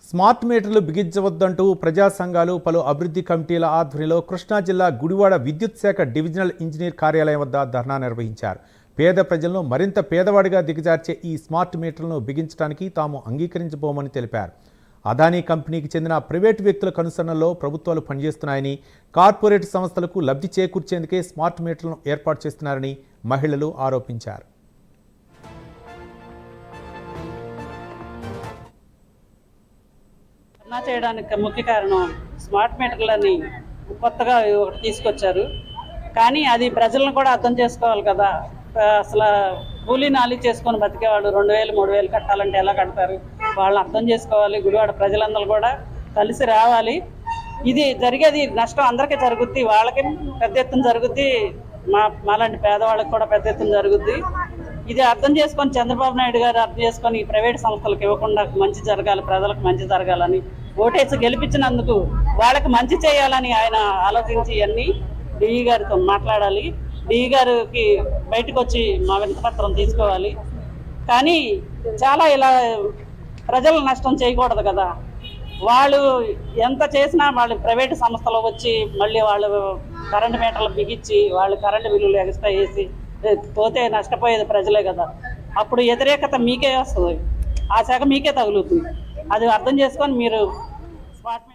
Smart మీటర్లు బిగించవద్దంటూ ప్రజా సంఘాలు పలు అభివృద్ధి కమిటీల ఆధ్వర్యంలో కృష్ణా జిల్లా గుడివాడ విద్యుత్ శాఖ డివిజనల్ ఇంజనీర్ కార్యాలయం వద్ద ధర్నా నిర్వహించారు. పేద ప్రజలను మరింత పేదవాడిగా దిగజార్చే ఈ స్మార్ట్ మీటర్లను బిగించడానికి తాము అంగీకరించబోమని తెలిపారు. అదానీ కంపెనీకి చెందిన ప్రైవేటు వ్యక్తుల కనుసన్నల్లో ప్రభుత్వాలు పనిచేస్తున్నాయని, కార్పొరేట్ సంస్థలకు లబ్ధి చేకూర్చేందుకే స్మార్ట్ మీటర్లను ఏర్పాటు చేస్తున్నారని మహిళలు ఆరోపించారు. చేయడానికి ముఖ్య కారణం స్మార్ట్ మీటర్లని కొత్తగా ఒకటి తీసుకొచ్చారు. కానీ అది ప్రజలను కూడా అర్థం చేసుకోవాలి కదా. అసలు కూలీ నాలి చేసుకొని బతికేవాళ్ళు 2000 3000 కట్టాలంటే ఎలా కడతారు? వాళ్ళని అర్థం చేసుకోవాలి. గుడివాడ ప్రజలందరూ కూడా కలిసి రావాలి. ఇది జరిగేది నష్టం అందరికీ జరుగుద్ది, వాళ్ళకి పెద్ద ఎత్తున జరుగుద్ది, మాలాంటి పేదవాళ్ళకి కూడా పెద్ద ఎత్తున జరుగుద్ది. ఇది అర్థం చేసుకొని చంద్రబాబు నాయుడు గారు అర్థం చేసుకొని ప్రైవేట్ సంస్థలకు ఇవ్వకుండా మంచి జరగాలి, ప్రజలకు మంచి జరగాలని ఓటేసి గెలిపించినందుకు వాళ్ళకి మంచి చేయాలని ఆయన ఆలోచించి అన్ని డిఈ గారితో మాట్లాడాలి. డిఈ గారికి బయటకు వచ్చి మా వినతిపత్రం తీసుకోవాలి. కానీ చాలా ఇలా ప్రజల నష్టం చేయకూడదు కదా. వాళ్ళు ఎంత చేసినా వాళ్ళు ప్రైవేటు సంస్థలో వచ్చి మళ్ళీ వాళ్ళు కరెంటు మీటర్లు బిగించి వాళ్ళు కరెంటు బిల్లులు ఎక్స్ట్రా వేసి పోతే నష్టపోయేది ప్రజలే కదా. అప్పుడు వ్యతిరేకత మీకే వస్తుంది, ఆ శాఖ మీకే తగులుతుంది. అది అర్థం చేసుకొని మీరు స్మార్ట్